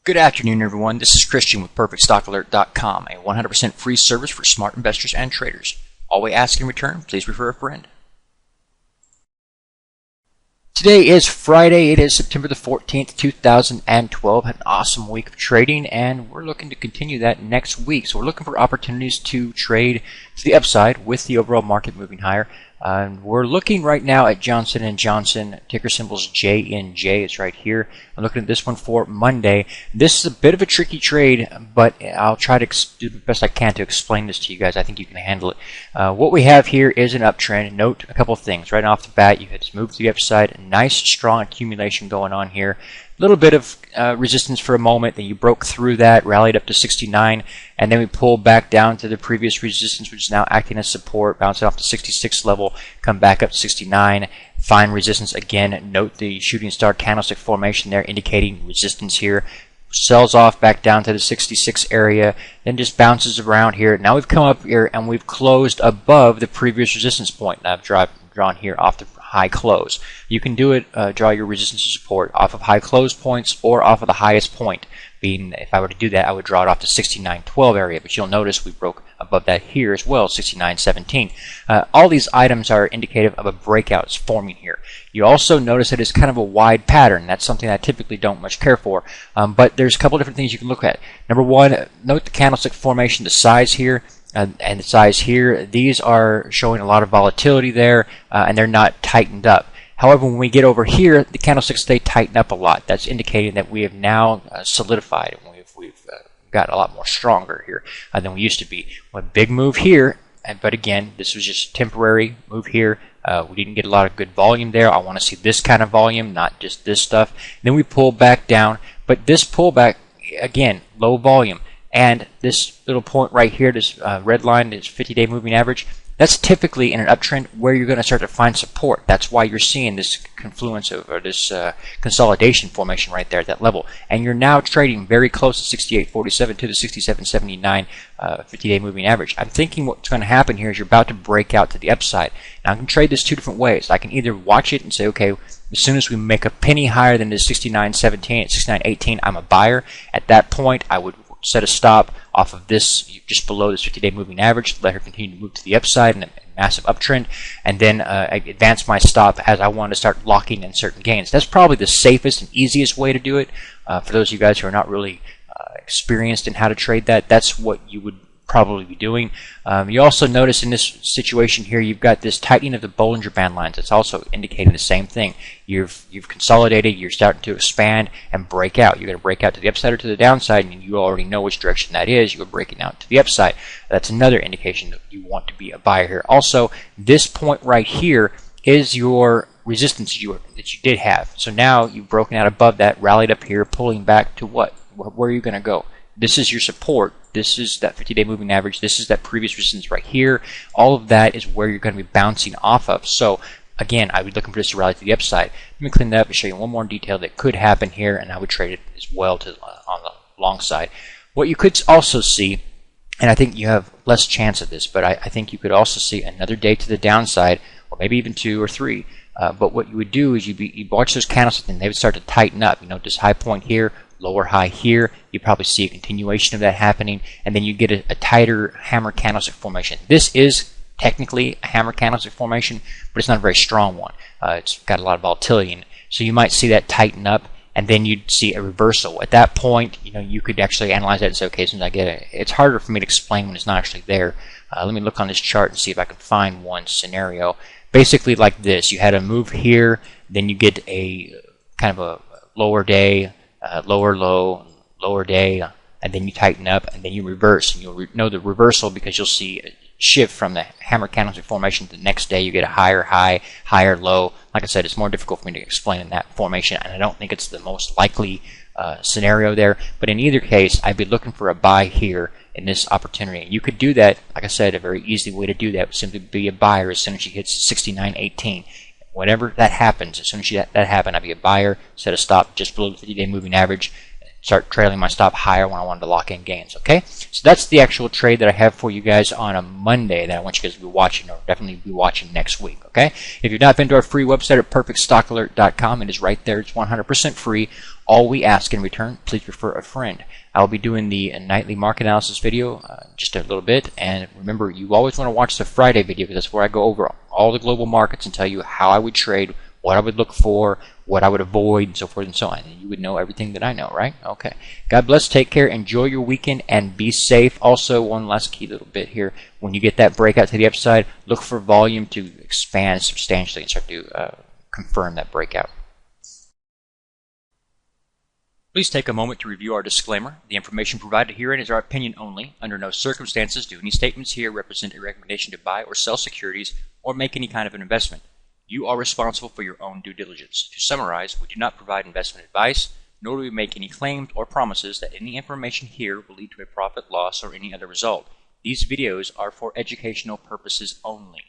Good afternoon, everyone. This is Christian with PerfectStockAlert.com, a 100% free service for smart investors and traders. All we ask in return, please refer a friend. Today is Friday. It is September the 14th, 2012. Had an awesome week of trading, and we're looking to continue that next week. So we're looking for opportunities to trade to the upside with the overall market moving higher. We're looking right now at Johnson & Johnson, ticker symbols JNJ. It's right here. I'm looking at this one for Monday. This is a bit of a tricky trade, but I'll try to do the best I can to explain this to you guys. I think you can handle it. What we have here is an uptrend. Note a couple of things. Right off the bat, you had to move to the upside. A nice, strong accumulation going on here. A little bit of resistance for a moment, then you broke through that, rallied up to 69, and then we pulled back down to the previous resistance, which is now acting as support, bouncing off the 66 level, come back up to 69, find resistance again. Note the shooting star candlestick formation there indicating resistance here. Sells off back down to the 66 area, then just bounces around here. Now we've come up here and we've closed above the previous resistance point. And I've drawn here off the high close. You can do it, draw your resistance to support off of high close points or off of the highest point. Being, if I were to do that, I would draw it off the 69.12 area, but you'll notice we broke above that here as well, 69.17. All these items are indicative of a breakout forming here. You also notice that it's kind of a wide pattern. That's something I typically don't much care for, but there's a couple different things you can look at. Number one, note the candlestick formation, the size here. And the size here, these are showing a lot of volatility there, and they're not tightened up. However, when we get over here, the candlesticks stay tightened up a lot. That's indicating that we have now solidified, and we've got a lot more stronger here than we used to be. A big move here, but again, this was just a temporary move here. We didn't get a lot of good volume there. I want to see this kind of volume, not just this stuff. Then we pull back down, but this pullback, again, low volume. And this little point right here, this red line, this 50-day moving average, that's typically in an uptrend where you're going to start to find support. That's why you're seeing this confluence of, or this consolidation formation right there at that level. And you're now trading very close to 68.47 to the 67.79 50-day moving average. I'm thinking what's going to happen here is you're about to break out to the upside. Now I can trade this two different ways. I can either watch it and say, okay, as soon as we make a penny higher than the 69.17 at 69.18, I'm a buyer. At that point, I would set a stop off of this, just below this 50-day moving average, let her continue to move to the upside in a massive uptrend, and then I advance my stop as I want to start locking in certain gains. That's probably the safest and easiest way to do it. For those of you guys who are not really experienced in how to trade that, that's what you would probably be doing. You also notice in this situation here, you've got this tightening of the Bollinger Band lines. It's also indicating the same thing. You've consolidated, you're starting to expand and break out. You're going to break out to the upside or to the downside, and you already know which direction that is. You're breaking out to the upside. That's another indication that you want to be a buyer here. Also, this point right here is your resistance that you did have. So now you've broken out above that, rallied up here, pulling back to what? Where are you going to go? This is your support. This is that 50-day moving average. This is that previous resistance right here. All of that is where you're going to be bouncing off of. So again, I would be looking for this to rally to the upside. Let me clean that up and show you one more detail that could happen here, and I would trade it as well to on the long side. What you could also see, and I think you have less chance of this, but I think you could also see another day to the downside, or maybe even two or three. But what you would do is you watch those candlesticks, and they would start to tighten up. You know, this high point here, lower high here, you probably see a continuation of that happening, and then you get a tighter hammer candlestick formation. This is technically a hammer candlestick formation, but it's not a very strong one. It's got a lot of volatility in it. So you might see that tighten up, and then you'd see a reversal. At that point, you know, you could actually analyze that and say, okay, since I get it, it's harder for me to explain when it's not actually there. Let me look on this chart and see if I can find one scenario. Basically like this, you had a move here, then you get a kind of a lower day, lower low, lower day, and then you tighten up, and then you reverse. And you'll know the reversal because you'll see a shift from the hammer candlestick formation to the next day. You get a higher high, higher low. Like I said, it's more difficult for me to explain in that formation, and I don't think it's the most likely scenario there. But in either case, I'd be looking for a buy here in this opportunity. You could do that, like I said, a very easy way to do that would simply be a buyer as soon as she hits 69.18. Whenever that happens, as soon as that happens, I'd be a buyer, set a stop just below the 50-day moving average, start trailing my stop higher when I wanted to lock in gains. Okay, so that's the actual trade that I have for you guys on a Monday that I want you guys to be watching, or definitely be watching next week. Okay, if you've not been to our free website at PerfectStockAlert.com, it is right there. It's 100% free. All we ask in return, please refer a friend. I'll be doing the nightly market analysis video just a little bit, and remember, you always want to watch the Friday video because that's where I go over all the global markets and tell you how I would trade, what I would look for, what I would avoid, and so forth and so on. And you would know everything that I know, right? Okay. God bless, take care, enjoy your weekend, and be safe. Also, one last key little bit here. When you get that breakout to the upside, look for volume to expand substantially and start to confirm that breakout. Please take a moment to review our disclaimer. The information provided herein is our opinion only. Under no circumstances do any statements here represent a recommendation to buy or sell securities or make any kind of an investment. You are responsible for your own due diligence. To summarize, we do not provide investment advice, nor do we make any claims or promises that any information here will lead to a profit, loss, or any other result. These videos are for educational purposes only.